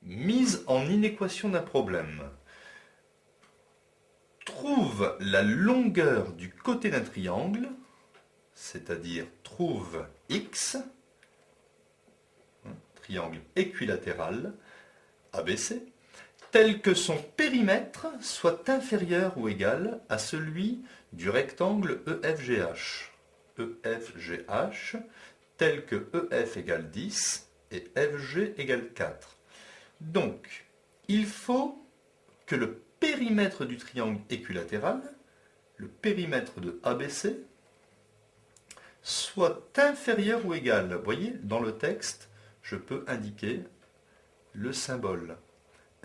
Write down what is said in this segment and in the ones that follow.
Mise en inéquation d'un problème. Trouve la longueur du côté d'un triangle, c'est-à-dire trouve x, triangle équilatéral, ABC, tel que son périmètre soit inférieur ou égal à celui du rectangle EFGH. EFGH, tel que EF égale 10 et FG égale 4. Donc, il faut que le périmètre du triangle équilatéral, le périmètre de ABC, soit inférieur ou égal. Vous voyez, dans le texte, je peux indiquer le symbole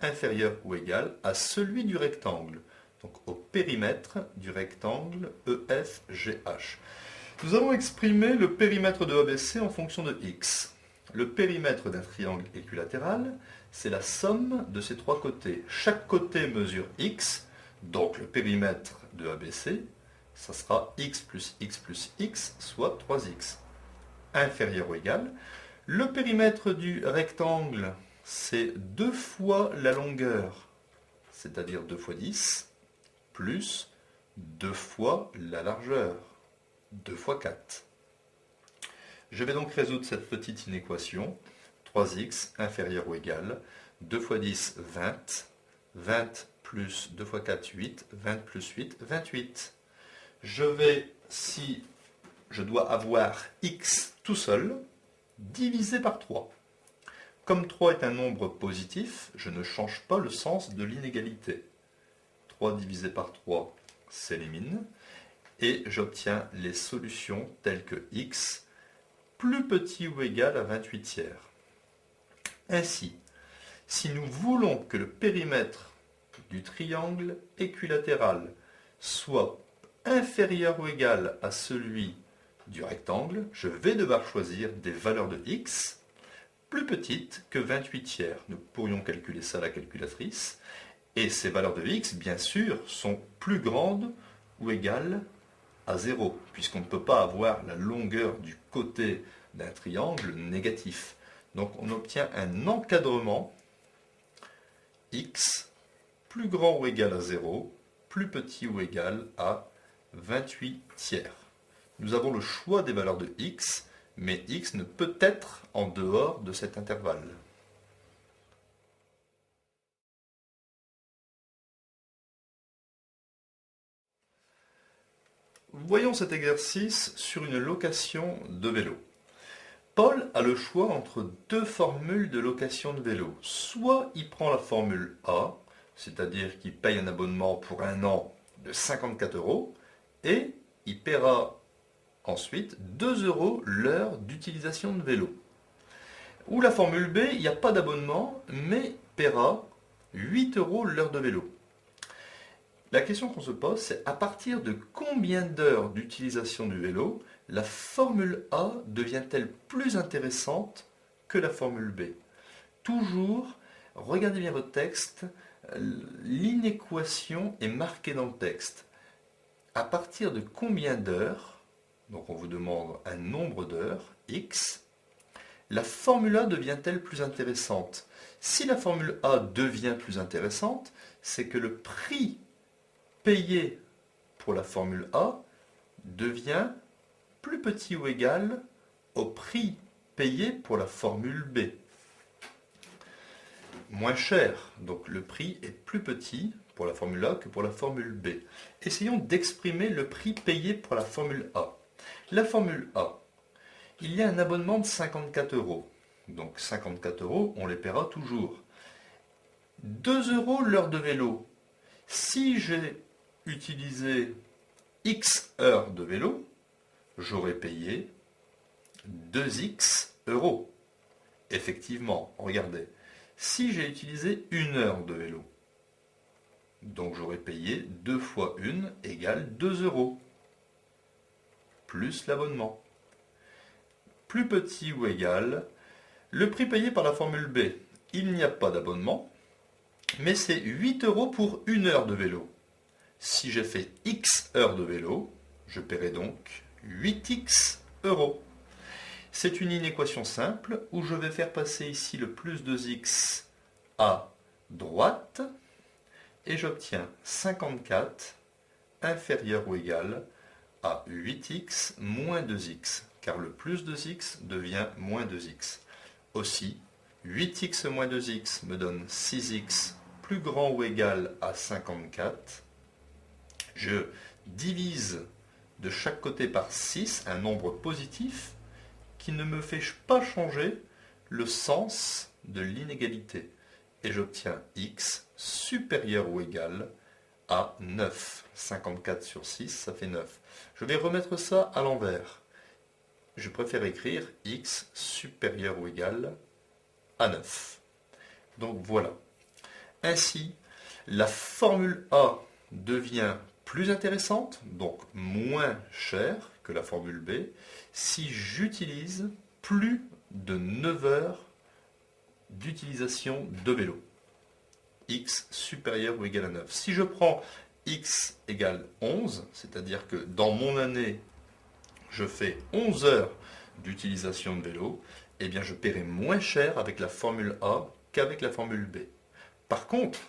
inférieur ou égal à celui du rectangle, donc au périmètre du rectangle EFGH. Nous allons exprimer le périmètre de ABC en fonction de x. Le périmètre d'un triangle équilatéral, c'est la somme de ses trois côtés. Chaque côté mesure x, donc le périmètre de ABC, ça sera x plus x, soit 3x. Inférieur ou égal. Le périmètre du rectangle, c'est 2 fois la longueur, c'est-à-dire 2 fois 10, plus 2 fois la largeur, 2 fois 4. Je vais donc résoudre cette petite inéquation. 3x inférieur ou égal, 2 fois 10, 20, 20 plus 2 fois 4, 8, 20 plus 8, 28. Je vais, si je dois avoir x tout seul, diviser par 3. Comme 3 est un nombre positif, je ne change pas le sens de l'inégalité. 3 divisé par 3 s'élimine et j'obtiens les solutions telles que x plus petit ou égal à 28 tiers. Ainsi, si nous voulons que le périmètre du triangle équilatéral soit inférieur ou égal à celui du rectangle, je vais devoir choisir des valeurs de x plus petites que 28 tiers. Nous pourrions calculer ça à la calculatrice. Et ces valeurs de x, bien sûr, sont plus grandes ou égales à 0, puisqu'on ne peut pas avoir la longueur du côté d'un triangle négatif. Donc on obtient un encadrement x plus grand ou égal à 0, plus petit ou égal à 28 tiers. Nous avons le choix des valeurs de x, mais x ne peut être en dehors de cet intervalle. Voyons cet exercice sur une location de vélo. Paul a le choix entre deux formules de location de vélo. Soit il prend la formule A, c'est-à-dire qu'il paye un abonnement pour un an de 54 €, et il paiera ensuite 2 € l'heure d'utilisation de vélo. Ou la formule B, il n'y a pas d'abonnement, mais paiera 8 € l'heure de vélo. La question qu'on se pose, c'est à partir de combien d'heures d'utilisation du vélo la formule A devient-elle plus intéressante que la formule B? Toujours, regardez bien votre texte, l'inéquation est marquée dans le texte. À partir de combien d'heures, donc on vous demande un nombre d'heures, x, la formule A devient-elle plus intéressante? Si la formule A devient plus intéressante, c'est que le prix payé pour la formule A devient plus petit ou égal au prix payé pour la formule B. Moins cher, donc le prix est plus petit pour la formule A que pour la formule B. Essayons d'exprimer le prix payé pour la formule A. La formule A, il y a un abonnement de 54 €. Donc 54 €, on les paiera toujours. 2 € l'heure de vélo. Si j'ai utilisé X heures de vélo, j'aurais payé 2x €. Effectivement, regardez, si j'ai utilisé 1 heure de vélo, donc j'aurais payé 2 fois 1 égale 2 €, plus l'abonnement. Plus petit ou égal, le prix payé par la formule B, il n'y a pas d'abonnement, mais c'est 8 € pour 1 heure de vélo. Si j'ai fait X heures de vélo, je paierai donc 8x €. C'est une inéquation simple où je vais faire passer ici le plus 2x à droite et j'obtiens 54 inférieur ou égal à 8x moins 2x, car le plus 2x devient moins 2x. Aussi, 8x moins 2x me donne 6x plus grand ou égal à 54. Je divise de chaque côté par 6 un nombre positif qui ne me fait pas changer le sens de l'inégalité. Et j'obtiens x supérieur ou égal à 9. 54 sur 6, ça fait 9. Je vais remettre ça à l'envers. Je préfère écrire x supérieur ou égal à 9. Donc voilà. Ainsi, la formule A devient plus intéressante, donc moins chère que la formule B, si j'utilise plus de 9 heures d'utilisation de vélo. X supérieur ou égal à 9. Si je prends x égale 11, c'est-à-dire que dans mon année, je fais 11 heures d'utilisation de vélo, eh bien je paierai moins cher avec la formule A qu'avec la formule B. Par contre,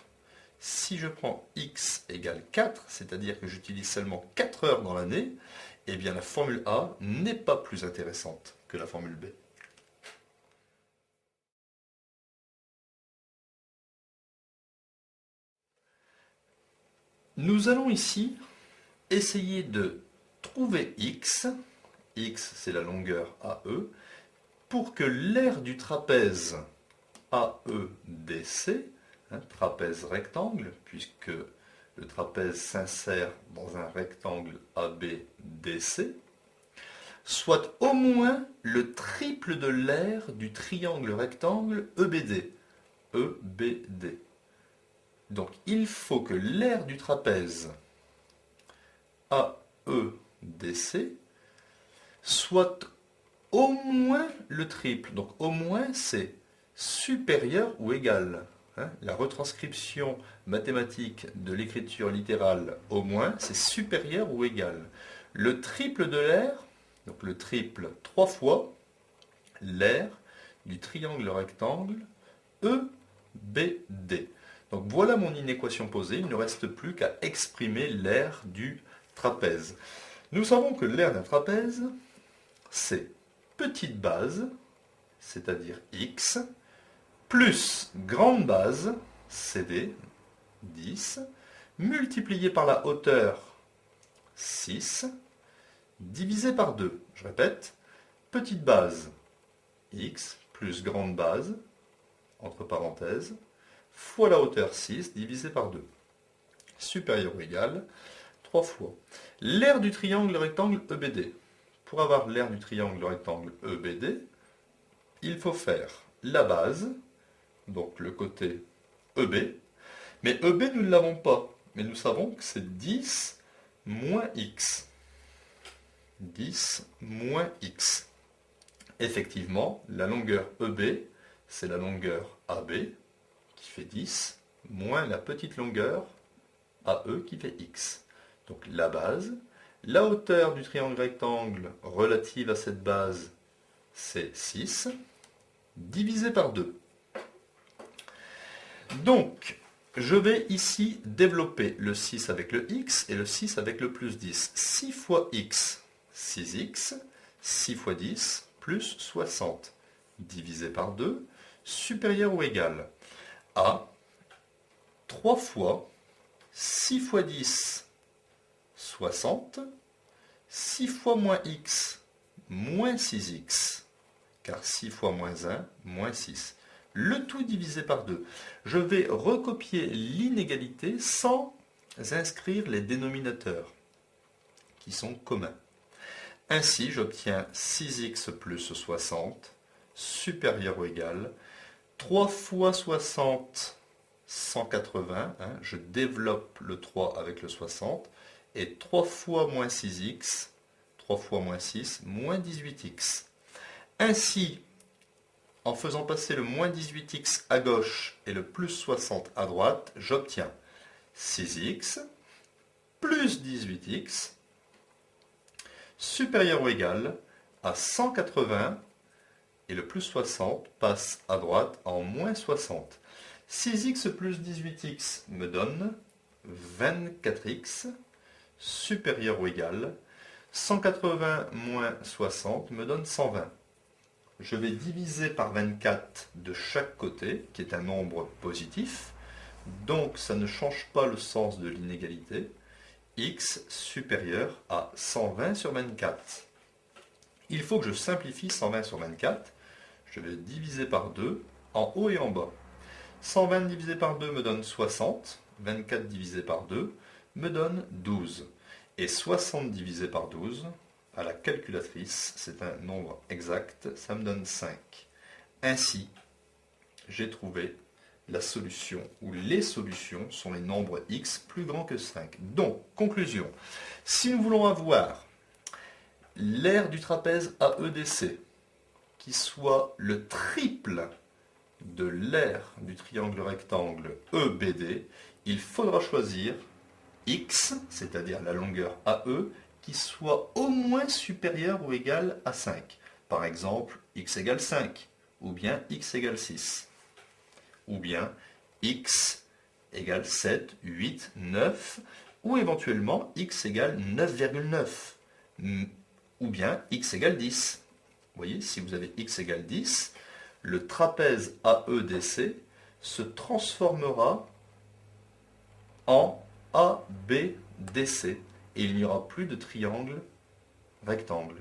si je prends x égale 4, c'est-à-dire que j'utilise seulement 4 heures dans l'année, eh bien la formule A n'est pas plus intéressante que la formule B. Nous allons ici essayer de trouver x, x c'est la longueur AE, pour que l'aire du trapèze AEDC, trapèze rectangle, puisque le trapèze s'insère dans un rectangle ABDC, soit au moins le triple de l'aire du triangle rectangle EBD. EBD. Donc il faut que l'aire du trapèze AEDC soit au moins le triple. Donc au moins c'est supérieur ou égal. La retranscription mathématique de l'écriture littérale au moins, c'est supérieur ou égal. Le triple de l'aire, donc le triple 3 fois l'aire du triangle rectangle EBD. Donc voilà mon inéquation posée, il ne reste plus qu'à exprimer l'aire du trapèze. Nous savons que l'aire d'un trapèze, c'est petite base, c'est-à-dire x, plus grande base, CD, 10, multiplié par la hauteur, 6, divisé par 2. Je répète, petite base, x, plus grande base, entre parenthèses, fois la hauteur 6, divisé par 2. Supérieur ou égal, 3 fois. L'aire du triangle rectangle EBD. Pour avoir l'aire du triangle rectangle EBD, il faut faire la base, donc le côté EB, mais EB nous ne l'avons pas, mais nous savons que c'est 10 moins x. 10 moins x. Effectivement, la longueur EB, c'est la longueur AB, qui fait 10, moins la petite longueur AE qui fait x. Donc la base, la hauteur du triangle rectangle relative à cette base, c'est 6, divisé par 2. Donc, je vais ici développer le 6 avec le x et le 6 avec le plus 10. 6 fois x, 6x, 6 fois 10, plus 60, divisé par 2, supérieur ou égal à 3 fois 6 fois 10, 60, 6 fois moins x, moins 6x, car 6 fois moins 1, moins 6. Le tout divisé par 2. Je vais recopier l'inégalité sans inscrire les dénominateurs, qui sont communs. Ainsi, j'obtiens 6x plus 60, supérieur ou égal, 3 fois 60, 180, je développe le 3 avec le 60, et 3 fois moins 6x, 3 fois moins 6, moins 18x. Ainsi, en faisant passer le moins 18x à gauche et le plus 60 à droite, j'obtiens 6x plus 18x supérieur ou égal à 180 et le plus 60 passe à droite en moins 60. 6x plus 18x me donne 24x supérieur ou égal 180 moins 60 me donne 120. Je vais diviser par 24 de chaque côté, qui est un nombre positif. Donc ça ne change pas le sens de l'inégalité. X supérieur à 120 sur 24. Il faut que je simplifie 120 sur 24. Je vais diviser par 2 en haut et en bas. 120 divisé par 2 me donne 60. 24 divisé par 2 me donne 12. Et 60 divisé par 12, à la calculatrice, c'est un nombre exact, ça me donne 5. Ainsi, j'ai trouvé la solution, ou les solutions sont les nombres x plus grands que 5. Donc, conclusion, si nous voulons avoir l'aire du trapèze AEDC qui soit le triple de l'aire du triangle rectangle EBD, il faudra choisir x, c'est-à-dire la longueur AE, qui soit au moins supérieur ou égal à 5. Par exemple, x égale 5, ou bien x égale 6, ou bien x égale 7, 8, 9, ou éventuellement x égale 9,9, ou bien x égale 10. Vous voyez, si vous avez x égale 10, le trapèze AEDC se transformera en ABDC et il n'y aura plus de triangle rectangle.